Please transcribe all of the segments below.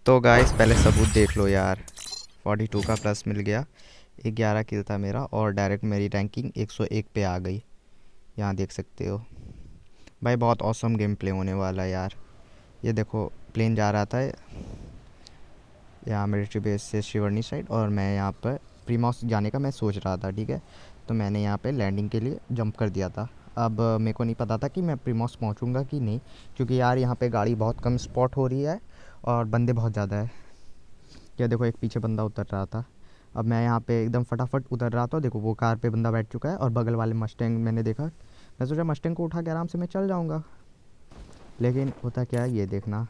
तो गाइस पहले सबूत देख लो यार। 42 का प्लस मिल गया। 11 किल था मेरा और डायरेक्ट मेरी रैंकिंग 101 पे आ गई। यहाँ देख सकते हो भाई, बहुत औसम गेम प्ले होने वाला है यार। ये देखो, प्लेन जा रहा था यहाँ मिलिट्री बेस से शिवरनी साइड, और मैं यहाँ पर प्रीमॉस जाने का मैं सोच रहा था, ठीक है। तो मैंने यहाँ पे लैंडिंग के लिए जंप कर दिया था। अब मेरे को नहीं पता था कि मैं प्रीमॉस पहुँचूँगा कि नहीं, क्योंकि यार यहाँ पे गाड़ी बहुत कम स्पॉट हो रही है और बंदे बहुत ज़्यादा है। ये देखो, एक पीछे बंदा उतर रहा था। अब मैं यहाँ पे एकदम फटाफट उतर रहा था, देखो वो कार पे बंदा बैठ चुका है और बगल वाले मस्टैंग मैंने देखा। मैं सोचा मस्टैंग को उठा के आराम से मैं चल जाऊँगा, लेकिन होता क्या है ये देखना,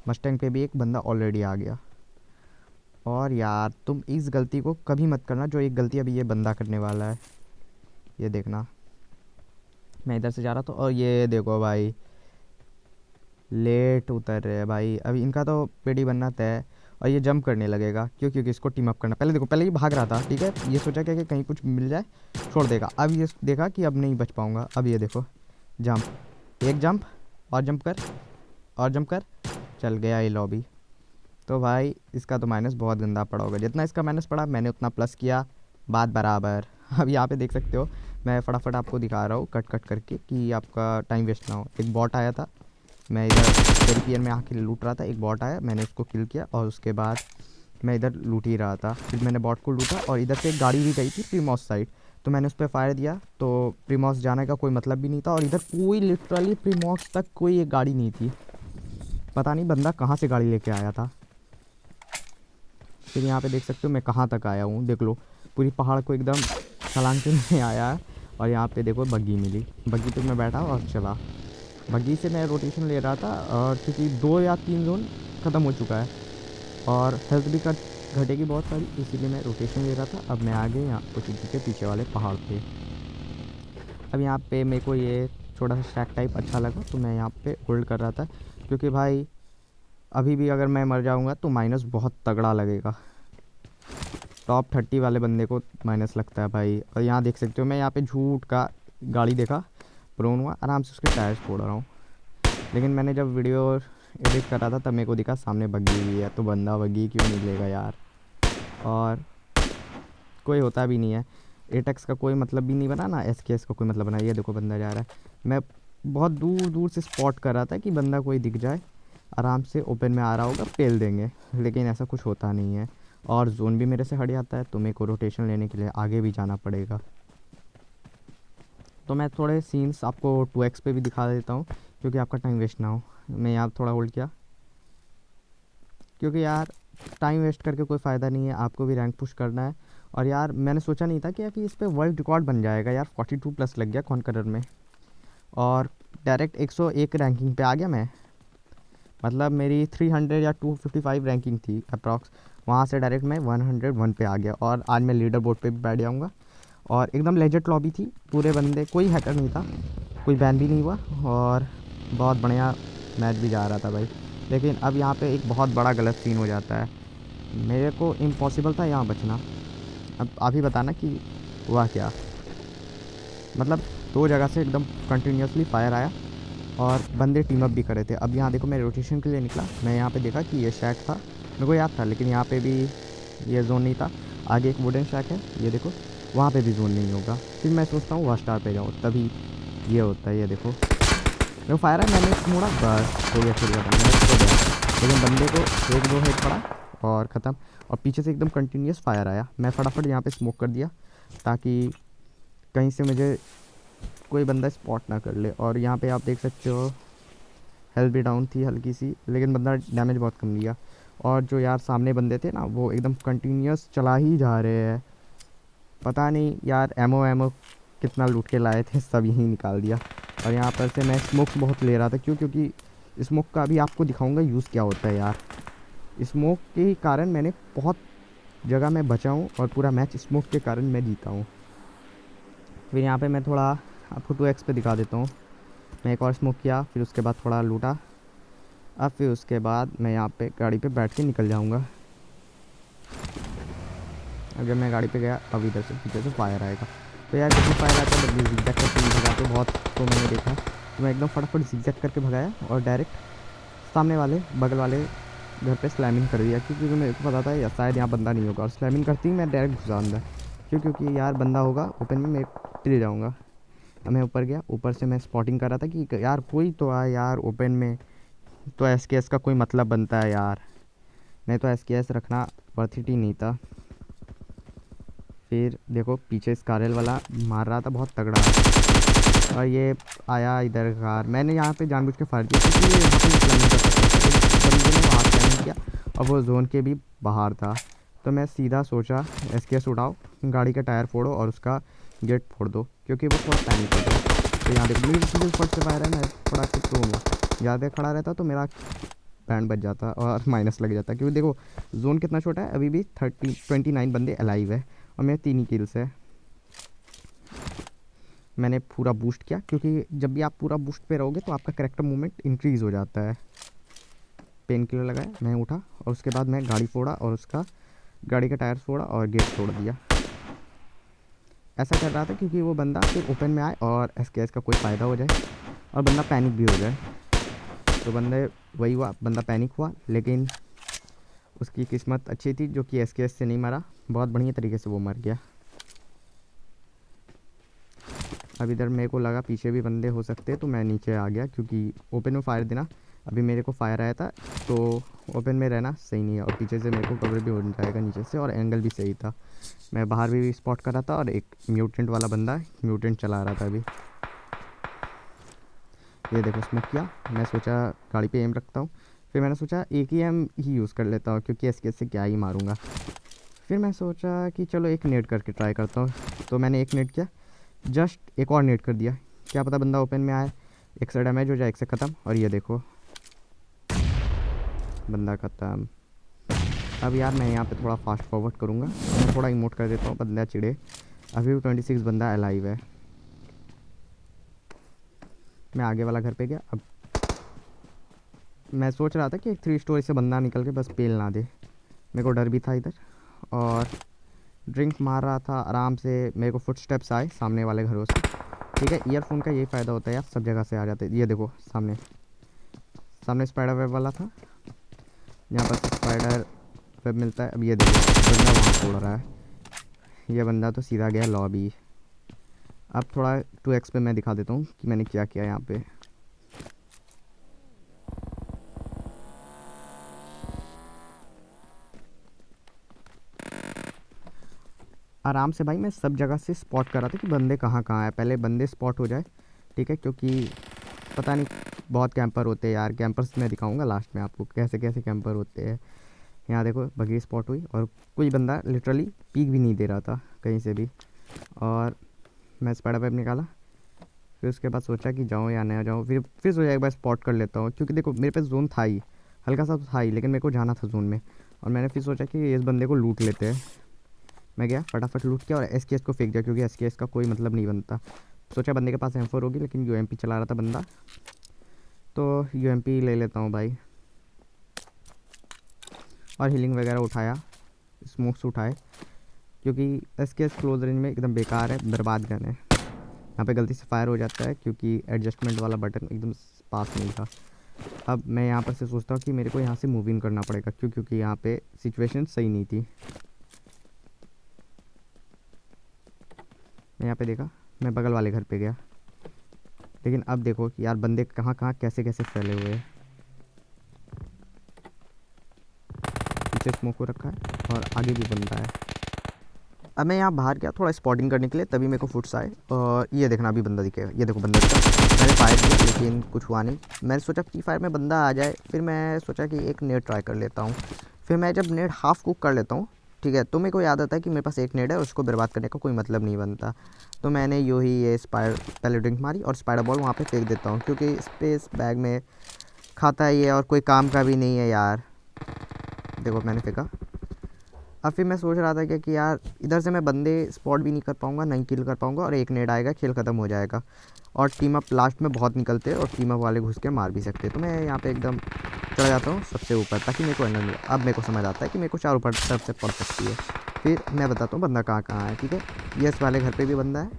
मस्टैंग पे भी एक बंदा ऑलरेडी आ गया। और यार तुम इस गलती को कभी मत करना जो एक गलती अभी ये बंदा करने वाला है। ये देखना, मैं इधर से जा रहा था और ये देखो भाई, लेट उतर रहे हैं भाई। अभी इनका तो पेडी बनना तय है। और ये जंप करने लगेगा, क्यों? क्योंकि इसको टीम अप करना। पहले देखो, पहले ये भाग रहा था, ठीक है। ये सोचा क्या कि कहीं कुछ मिल जाए, छोड़ देगा। अब ये देखा कि अब नहीं बच पाऊंगा। अब ये देखो, जंप, एक जंप और जंप कर और जंप कर, चल गया ये लॉबी। तो भाई इसका तो माइनस बहुत गंदा पड़ा होगा। जितना इसका माइनस पड़ा मैंने उतना प्लस किया, बात बराबर। अब यहाँ पे देख सकते हो, मैं फटाफट आपको दिखा रहा हूँ कट कट करके कि आपका टाइम वेस्ट ना हो। एक बॉट आया था, मैं इधर पेरिपियर में आके लूट रहा था। एक बॉट आया, मैंने उसको किल किया और उसके बाद मैं इधर लूट ही रहा था। फिर मैंने बॉट को लूटा और इधर से एक गाड़ी भी गई थी प्रीमॉस साइड, तो मैंने उस पर फायर दिया। तो प्रीमॉस जाने का कोई मतलब भी नहीं था और इधर कोई लिटरली प्रीमॉस तक कोई एक गाड़ी नहीं थी। पता नहीं बंदा कहाँ से गाड़ी लेके आया था। फिर यहाँ पे देख सकते हो मैं कहाँ तक आया हूँ, देख लो। पूरी पहाड़ को एकदम छलांग के मैं आया है। और यहाँ पे देखो बग्गी मिली, बग्गी पे मैं बैठा और चला। बग्गी से मैं रोटेशन ले रहा था, और क्योंकि 2 या 3 जोन ख़त्म हो चुका है और हेल्थ भी घटेगी बहुत सारी, इसीलिए मैं रोटेशन ले रहा था। अब मैं आ गया यहाँ उसी के पीछे वाले पहाड़ पे। अब यहाँ पे मेरे को ये छोटा सा स्टैक टाइप अच्छा लगा, तो मैं यहाँ पे होल्ड कर रहा था, क्योंकि भाई अभी भी अगर मैं मर जाऊँगा तो माइनस बहुत तगड़ा लगेगा। टॉप 30 वाले बंदे को माइनस लगता है भाई। और यहाँ देख सकते हो मैं यहाँ पे झूठ का गाड़ी देखा, प्रोन हुआ, आराम से उसके टायर्स फोड़ रहा हूँ। लेकिन मैंने जब वीडियो एडिट कर रहा था तब मेरे को दिखा सामने बग्गी भी है, तो बंदा बग्गी क्यों नहीं लेगा यार। और कोई होता भी नहीं है, एटेक्स का कोई मतलब भी नहीं बना ना, एसकेएस का कोई मतलब बना। ये देखो बंदा जा रहा है, मैं बहुत दूर दूर से स्पॉट कर रहा था कि बंदा कोई दिख जाए, आराम से ओपन में आ रहा होगा, पेल देंगे। लेकिन ऐसा कुछ होता नहीं है और जोन भी मेरे से हट जाता है, तो मेरे को रोटेशन लेने के लिए आगे भी जाना पड़ेगा। तो मैं थोड़े सीन्स आपको 2x पे भी दिखा देता हूँ, क्योंकि आपका टाइम वेस्ट ना हो। मैं यहाँ थोड़ा होल्ड किया, क्योंकि यार टाइम वेस्ट करके कोई फ़ायदा नहीं है, आपको भी रैंक पुश करना है। और यार मैंने सोचा नहीं था कि इस पे वर्ल्ड रिकॉर्ड बन जाएगा यार। 42 प्लस लग गया कॉन्करर में और डायरेक्ट 101 रैंकिंग पे आ गया मैं। मतलब मेरी 300 या 255 रैंकिंग थी अप्रॉक्स, वहाँ से डायरेक्ट मैं 101 पे आ गया। और आज मैं लीडर बोर्ड पे भी बैठ जाऊँगा। और एकदम लेजेंड लॉबी थी, पूरे बंदे, कोई हैकर नहीं था, कोई बैन भी नहीं हुआ और बहुत बढ़िया मैच भी जा रहा था भाई। लेकिन अब यहाँ पे एक बहुत बड़ा गलत सीन हो जाता है, मेरे को इम्पॉसिबल था यहाँ बचना। अब आप ही बताना कि हुआ क्या। मतलब 2 जगह से एकदम कंटिन्यूसली फायर आया और बंदे टीम अप भी कर रहे थे। अब यहाँ देखो मैं रोटेशन के लिए निकला, मैं यहाँ पे देखा कि ये शैक था, मेरे को याद था, लेकिन यहाँ पे भी ये जोन नहीं था। आगे एक वुडन शैक है, ये देखो, वहाँ पे भी जोन नहीं होगा। फिर मैं सोचता हूँ 1 स्टार पे जाऊँ, तभी ये होता है। ये देखो मेरे फायर है, मैंने मोड़ा, बस हो गया, फिर मैंने उसको दिया। लेकिन बंदे को 1-2 हेड पड़ा और ख़त्म। और पीछे से एकदम कंटिन्यूस फायर आया, मैं फटाफट यहाँ पे स्मोक कर दिया ताकि कहीं से मुझे कोई बंदा स्पॉट ना कर ले। और यहाँ पे आप देख सकते हो हेल्थ भी डाउन थी हल्की सी, लेकिन बंदा डैमेज बहुत कम लिया। और जो यार सामने बंदे थे ना, वो एकदम कंटिन्यूस चला ही जा रहे हैं। पता नहीं यार एमओ एमओ कितना लूट के लाए थे, सब यहीं निकाल दिया। और यहाँ पर से मैं स्मोक बहुत ले रहा था, क्योंकि स्मोक का अभी आपको दिखाऊंगा यूज़ क्या होता है यार। स्मोक के ही कारण मैंने बहुत जगह में बचा हूँ और पूरा मैच स्मोक के कारण मैं जीता हूँ। फिर यहाँ पे मैं थोड़ा आपको 2x पे दिखा देता हूँ। मैं एक और स्मोक किया, फिर उसके बाद थोड़ा लूटा। अब फिर उसके बाद मैं यहाँ पे गाड़ी पे बैठ के निकल जाऊँगा। अब जब मैं गाड़ी पे गया, अब इधर से पीछे से फायर आएगा। तो यार जब भी फायर आता है जब जिगजैग करके भगाते बहुत, तो मैंने देखा, तो मैं एकदम फटाफट जिगजैग करके भगाया और डायरेक्ट सामने वाले बगल वाले घर पे स्लैमिंग कर दिया, क्योंकि मेरे को पता था या शायद यहाँ बंदा नहीं होगा, और स्लैमिंग करती ही मैं डायरेक्ट घुसा अंदर, क्योंकि यार बंदा होगा ओपन में, मैं चले जाऊँगा। अब मैं ऊपर गया, ऊपर से मैं स्पॉटिंग कर रहा था कि यार कोई तो आए यार ओपन में, तो एस का कोई मतलब बनता है यार, नहीं तो एस रखना वर्थ इट ही नहीं था। फिर देखो पीछे स्कारल वाला मार रहा था बहुत तगड़ा, और ये आया इधर कार, मैंने यहाँ पे जानबूझ के फायर किया क्योंकि यहाँ पे प्लानिंग कर सकता था, एक बंदे ने वहाँ प्लानिंग किया और वो जोन के भी बाहर था, तो मैं सीधा सोचा एस उठाओ, गाड़ी का टायर फोड़ो और उसका गेट फोड़ दो, क्योंकि वो थोड़ा पैनिक कर दो। तो यहाँ देखो मेरी सीधे ऊपर से फायर है, मैं थोड़ा कुछ दूंगा, ज़्यादा खड़ा रहता तो मेरा बैंड बच जाता और माइनस लग जाता, क्योंकि देखो जोन कितना छोटा है, अभी भी 29 बंदे अलाइव है और मेरे 3 ही किल्स है। मैंने पूरा बूस्ट किया, क्योंकि जब भी आप पूरा बूस्ट पे रहोगे तो आपका करेक्टर मूवमेंट इंक्रीज़ हो जाता है। पेन किलर लगाया, मैं उठा और उसके बाद मैं गाड़ी फोड़ा और उसका गाड़ी का टायर फोड़ा और गेट तोड़ दिया। ऐसा कर रहा था क्योंकि वो बंदा फिर ओपन में आए और एस का कोई फ़ायदा हो जाए और बंदा पैनिक भी हो जाए। तो बंदे वही हुआ, बंदा पैनिक हुआ, लेकिन उसकी किस्मत अच्छी थी जो कि एस से नहीं मरा, बहुत बढ़िया तरीके से वो मर गया। अब इधर मेरे को लगा पीछे भी बंदे हो सकते हैं, तो मैं नीचे आ गया, क्योंकि ओपन में फायर देना, अभी मेरे को फायर आया था तो ओपन में रहना सही नहीं है, और पीछे से मेरे को कवर भी हो जाएगा नीचे से, और एंगल भी सही था। मैं बाहर भी स्पॉट कर रहा था, और एक म्यूटेंट वाला बंदा म्यूटेंट चला रहा था अभी। ये देखो स्मोक किया, मैं सोचा गाड़ी पे एम रखता हूँ, फिर मैंने सोचा एक ही एम ही यूज़ कर लेता हूँ, क्योंकि एस से क्या ही मारूंगा। फिर मैं सोचा कि चलो एक नेट करके ट्राई करता हूँ, तो मैंने एक नेट किया, जस्ट एक और नेट कर दिया, क्या पता बंदा ओपन में आए, एक से डैमेज हो जाए, एक से ख़त्म, और ये देखो बंदा ख़त्म। अब यार मैं यहाँ पे थोड़ा फास्ट फॉरवर्ड करूँगा, मैं थोड़ा इमोट कर देता हूँ, बंदा चिड़े। अभी भी 26 बंदा अलाइव है। मैं आगे वाला घर पे गया, अब मैं सोच रहा था कि एक 3 स्टोरी से बंदा निकल के बस पेल ना दे, मेरे को डर भी था इधर, और ड्रिंक मार रहा था आराम से, मेरे को फुटस्टेप्स आए सामने वाले घरों से। ठीक है, ईयरफोन का यही फ़ायदा होता है यार, सब जगह से आ जाते हैं। ये देखो सामने सामने स्पाइडर वेब वाला था, यहाँ पर स्पाइडर वेब मिलता है। अब ये देखो बंदा वहाँ छोड़ रहा है, ये बंदा तो सीधा गया लॉबी। अब थोड़ा 2x पे मैं दिखा देता हूँ कि मैंने क्या किया यहाँ पे। आराम से भाई मैं सब जगह से स्पॉट कर रहा था कि बंदे कहाँ कहाँ है, पहले बंदे स्पॉट हो जाए, ठीक है, क्योंकि पता नहीं बहुत कैंपर होते हैं यार, कैंपर्स मैं दिखाऊंगा लास्ट में आपको कैसे कैसे कैंपर होते हैं। यहाँ देखो बगी स्पॉट हुई, और कोई बंदा लिटरली पीक भी नहीं दे रहा था कहीं से भी, और मैं स्पाइडर वेब निकाला। फिर उसके बाद सोचा कि जाऊँ या ना जाऊँ, फिर सोचा एक बार स्पॉट कर लेता हूँ, क्योंकि देखो मेरे पास जोन था ही, हल्का सा तो था ही, लेकिन मेरे को जाना था जोन में, और मैंने फिर सोचा कि इस बंदे को लूट लेते हैं। मैं गया फटाफट लूट किया और एस को फेंक दिया, क्योंकि एस का कोई मतलब नहीं बनता। सोचा बंदे के पास M4 होगी, लेकिन UMP चला रहा था बंदा, तो UMP ले लेता हूँ भाई, और हीलिंग वगैरह उठाया, स्मोक्स उठाए, क्योंकि एस क्लोज रेंज में एकदम बेकार है, बर्बाद गन है। यहाँ पे गलती से फायर हो जाता है, क्योंकि एडजस्टमेंट वाला बटन एकदम पास नहीं था। अब मैं यहाँ पर से सोचता हूँ कि मेरे को यहाँ से मूव इन करना पड़ेगा, क्योंकि यहाँ पे सिचुएशन सही नहीं थी। मैं यहाँ पे देखा, मैं बगल वाले घर पे गया, लेकिन अब देखो कि यार बंदे कहाँ कहाँ कैसे कैसे फैले हुए हैं। पीछे स्मोक को रखा है और आगे भी बंदा है। अब मैं यहाँ बाहर गया थोड़ा स्पॉटिंग करने के लिए, तभी मेरे को फुट्स आए, और ये देखना अभी बंदा दिखेगा, ये देखो बंदा दिखा। मैंने फायर किया लेकिन कुछ हुआ नहीं, मैंने सोचा कि फायर में बंदा आ जाए, फिर मैं सोचा कि एक नेट ट्राई कर लेता हूँ। फिर मैं जब नेट हाफ़ कुक कर लेता हूँ, ठीक है, तो मेरे को याद आता है कि मेरे पास एक नेट है, उसको बर्बाद करने का कोई मतलब नहीं बनता। तो मैंने यूँ ही ये पहले ड्रिंक मारी और स्पाइडर बॉल वहाँ पे फेंक देता हूँ, क्योंकि स्पेस बैग में खाता ही है और कोई काम का भी नहीं है यार। देखो मैंने फेंका। अब फिर मैं सोच रहा था कि यार इधर से मैं बंदे स्पॉट भी नहीं कर पाऊँगा, नहीं किल कर पाऊँगा, और एक नेट आएगा, खेल ख़त्म हो जाएगा। और टीम अप लास्ट में बहुत निकलते हैं, और टीम अप वाले घुस के मार भी सकते हैं। तो मैं यहाँ पे एकदम चला जाता हूँ सबसे ऊपर, ताकि मेरे को एंगल मिले। अब मेरे को समझ आता है कि मेरे को चार ऊपर तरफ से पड़ सकती है। फिर मैं बताता हूँ बंदा कहाँ कहाँ है, ठीक है। यस वाले घर पे भी बंदा है,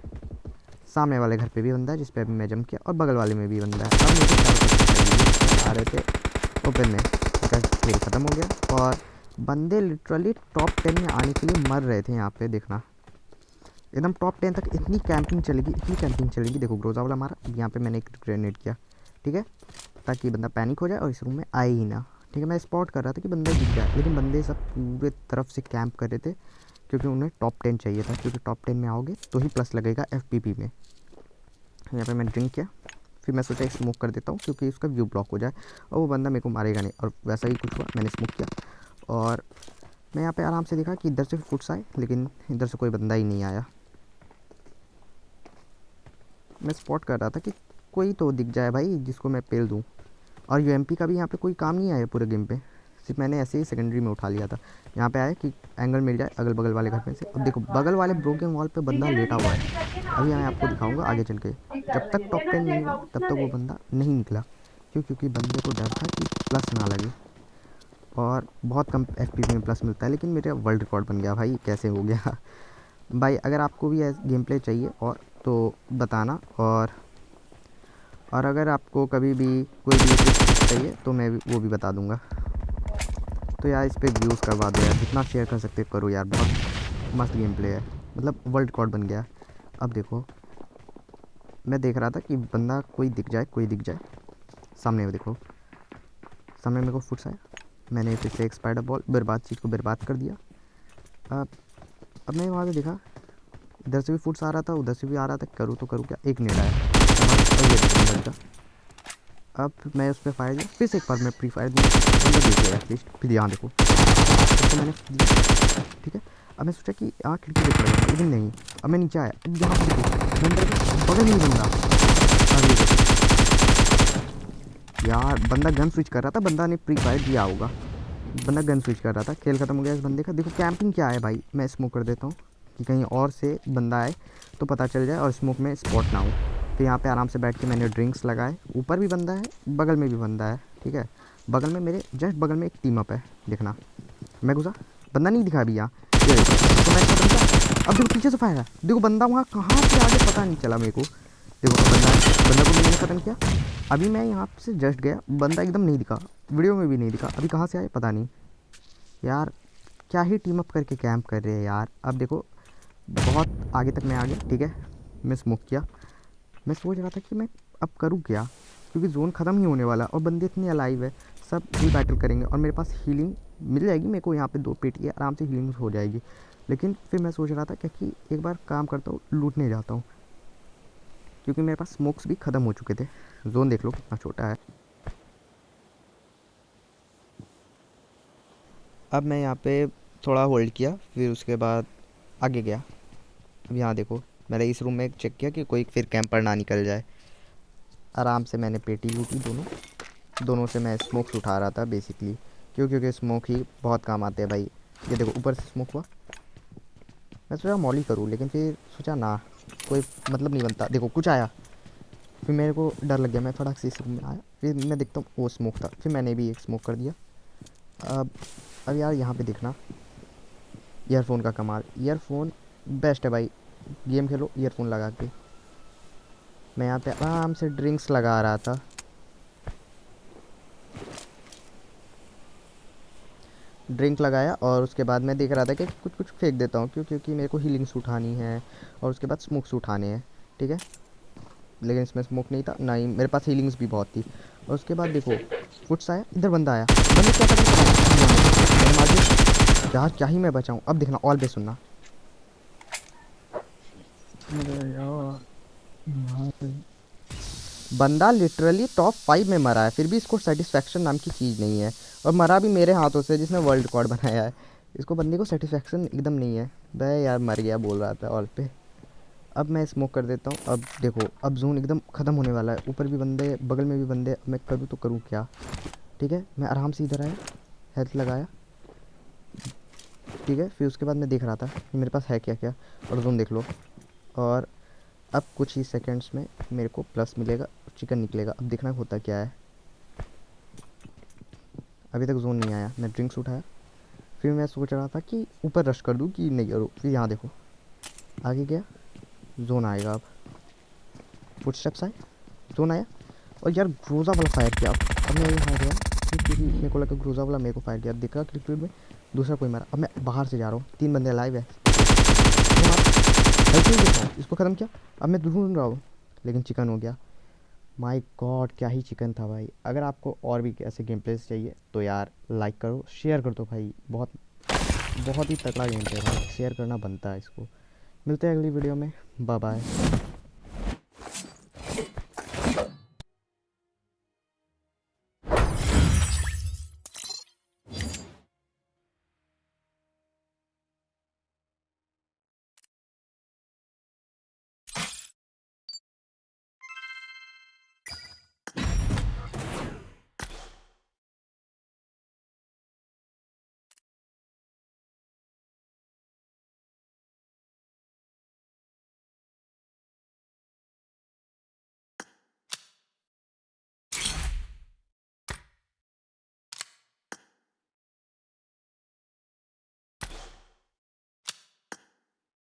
सामने वाले घर पे भी बंदा है जिस पे अभी मैं जंप किया, और बगल वाले में भी बंदा है। अब मेरे को चारों तरफ से आ रहे थे ओपन में, ठीक है। खेल ख़त्म हो गया और बंदे लिटरली टॉप 10 में आने के लिए मर रहे थे। यहाँ पे देखना एकदम टॉप 10 तक इतनी कैंपिंग चलेगी, इतनी कैंपिंग चलेगी। देखो ग्रोजा वाला मारा, यहाँ पे मैंने एक ग्रेनेड किया, ठीक है, ताकि बंदा पैनिक हो जाए और इस रूम में आए ही ना। ठीक है, मैं स्पॉट कर रहा था कि बंदा दिख जाए, लेकिन बंदे सब पूरे तरफ से कैंप कर रहे थे क्योंकि उन्हें टॉप 10 चाहिए था, क्योंकि टॉप 10 में आओगे तो ही प्लस लगेगा FPP में। यहाँ पे मैंने ड्रिंक किया, फिर मैं सोचा स्मोक कर देता हूँ क्योंकि उसका व्यू ब्लॉक हो जाए और वो बंदा मेरे को मारेगा नहीं, और वैसा ही कुछ हुआ। मैंने स्मोक किया और मैं यहाँ पे आराम से देखा कि इधर से फुट्स आए, लेकिन इधर से कोई बंदा ही नहीं आया। मैं स्पॉट कर रहा था कि कोई तो दिख जाए भाई जिसको मैं पेल दूँ, और UMP का भी यहाँ पे कोई काम नहीं आया पूरे गेम पे, सिर्फ मैंने ऐसे ही सेकेंडरी में उठा लिया था। यहाँ पे आया कि एंगल मिल जाए अगल बगल वाले घर में से। अब देखो बगल वाले ब्रोकन वॉल पे बंदा लेटा हुआ है, अभी मैं आपको दिखाऊंगा आगे चल के। जब तक टॉप 10 नहीं हुआ तब तक वो बंदा नहीं निकला, क्योंकि बंदे को डर था कि प्लस ना लगे, और बहुत कम FPP में प्लस मिलता है। लेकिन मेरा वर्ल्ड रिकॉर्ड बन गया भाई, कैसे हो गया भाई। अगर आपको भी गेम प्ले चाहिए और तो बताना, और अगर आपको कभी भी कोई भी टिप्स चाहिए तो मैं वो भी बता दूंगा। तो यार इस पर व्यूज़ करवा दो यार, जितना शेयर कर सकते करो यार, बहुत मस्त गेम प्ले है, मतलब वर्ल्ड रिकॉर्ड बन गया। अब देखो मैं देख रहा था कि बंदा कोई दिख जाए, कोई दिख जाए सामने में। देखो सामने मेरे को फुट्स आया, मैंने फिर से एक स्पाइडर बॉल बर्बाद चीज़ को बर्बाद कर दिया। अब मैं वहाँ से देखा इधर से भी फुट्स आ रहा था, उधर से भी आ रहा था, करूँ तो करूँ क्या। एक नेट आया और ये देखो अंदर का। अब मैं उस पर फायर दिया, फिर से एक बार मैं प्री फायर दिया, अंदर देख लिया एटलीस्ट। फिर यहाँ देखो तो मैंने दिया, ठीक है। अब मैं सोचा कि यहाँ खिड़की देख रहा, लेकिन नहीं। अब मैं नीचे आया, अब यहाँ पर देखो अंदर बगल नहीं बंदा। अब ये देखो यार, बंदा गन स्विच कर रहा था, बंदा ने प्री फायर दिया होगा, बंदा गन स्विच कर रहा था। खेल ख़त्म हो गया इस बंदे का। देखो कैंपिंग क्या है भाई, मैं स्मोक कर देता हूँ कि कहीं और से बंदा आए तो पता चल जाए और स्मोक में स्पॉट ना हो। तो यहाँ पे आराम से बैठ के मैंने ड्रिंक्स लगाए। ऊपर भी बंदा है, बगल में भी बंदा है, ठीक है। बगल में मेरे जस्ट बगल में एक टीम अप है, देखना। मैं घुसा, बंदा नहीं दिखा अभी यहाँ, ये देखो। तो मैं खत्म किया, अब देखो पीछे से फायर है, देखो बंदा वहाँ कहाँ से आगे पता नहीं चला मेरे को। देखो बंदा है, बंदा को भी मैंने ख़त्म किया। अभी मैं यहाँ से जस्ट गया, बंदा एकदम नहीं दिखा, वीडियो में भी नहीं दिखा, अभी कहाँ से आए पता नहीं यार। क्या ही टीम अप करके कैंप कर रहे हैं यार। अब देखो बहुत आगे तक मैं आ गया, ठीक है। मैं स्मोक किया, मैं सोच रहा था कि मैं अब करूँ क्या, क्योंकि जोन ख़त्म ही होने वाला और बंदे इतने अलाइव है, सब ही बैटल करेंगे और मेरे पास हीलिंग मिल जाएगी मेरे को। यहाँ पे 2 पेटी है, आराम से हीलिंग हो जाएगी। लेकिन फिर मैं सोच रहा था क्या कि एक बार काम करता हूँ, लूटने जाता हूँ, क्योंकि मेरे पास स्मोक्स भी ख़त्म हो चुके थे। जोन देख लो कितना छोटा है। अब मैं यहाँ पे थोड़ा होल्ड किया, फिर उसके बाद आगे गया। अब यहाँ देखो मैंने इस रूम में चेक किया कि कोई फिर कैंपर ना निकल जाए। आराम से मैंने पेटी लूटी दोनों से मैं स्मोक्स उठा रहा था बेसिकली, क्योंकि स्मोक ही बहुत काम आते हैं भाई। ये देखो ऊपर से स्मोक हुआ, मैं सोचा मॉली करूँ, लेकिन फिर सोचा ना, कोई मतलब नहीं बनता। देखो कुछ आया, फिर मेरे को डर लग गया, मैं फटाक से इस रूम में आया, फिर मैं देखता हूँ वो स्मोक था, फिर मैंने भी एक स्मोक कर दिया। अब यार यहाँ पे देखना, ईयरफोन का कमाल, ईयरफोन बेस्ट है भाई, गेम खेलो ईयरफोन लगा के। मैं यहाँ पे आराम से ड्रिंक्स लगा रहा था, ड्रिंक लगाया और उसके बाद मैं देख रहा था कि कुछ कुछ फेंक देता हूँ, क्योंकि मेरे को हीलिंग्स उठानी है और उसके बाद स्मोक्स उठाने हैं, ठीक है। लेकिन इसमें स्मोक नहीं था, ना ही मेरे पास हीलिंग्स भी बहुत थी। और उसके बाद देखो फुट्स आया, इधर बंदा आया, बंदे क्या कर यार, क्या ही मैं बचाऊँ। अब देखना ऑल पे सुनना, बंदा लिटरली टॉप 5 में मरा है, फिर भी इसको सेटिस्फैक्शन नाम की चीज़ नहीं है, और मरा भी मेरे हाथों से जिसने वर्ल्ड रिकॉर्ड बनाया है। इसको बंदे को सेटिस्फैक्शन एकदम नहीं है भाई, यार मर गया बोल रहा था ऑल पे। अब मैं स्मोक कर देता हूँ। अब देखो अब जोन एकदम ख़त्म होने वाला है, ऊपर भी बंदे बगल में भी बंदे। मैं करूँ तो करूँ क्या, ठीक है। मैं आराम से इधर आया, हेल्थ लगाया, ठीक है। फिर उसके बाद मैं देख रहा था कि मेरे पास है क्या क्या, और जोन देख लो। और अब कुछ ही सेकंड्स में मेरे को प्लस मिलेगा, चिकन निकलेगा। अब देखना होता क्या है। अभी तक जोन नहीं आया, मैं ड्रिंक्स उठाया, फिर मैं सोच रहा था कि ऊपर रश कर दूँ कि नहीं करूँ। फिर यहाँ देखो आगे गया, जोन आएगा। अब फुटस्टेप्स आए, जोन आया, और यार ग्रोजा वाला फायर किया। अब मैं यहाँ गया, क्योंकि मेरे को लगा ग्रोजा वाला मेरे को फायर किया, देखा क्लिक में दूसरा कोई मारा। अब मैं बाहर से जा रहा हूँ, 3 बंदे लाइव है, इसको ख़त्म किया। अब मैं ढूंढ रहा हूँ लेकिन चिकन हो गया। माय गॉड क्या ही चिकन था भाई। अगर आपको और भी ऐसे गेम प्लेस चाहिए तो यार लाइक करो, शेयर कर दो भाई, बहुत बहुत ही तगड़ा गेम प्ले है भाई, शेयर करना बनता है इसको। मिलते हैं अगली वीडियो में, बाय बाय।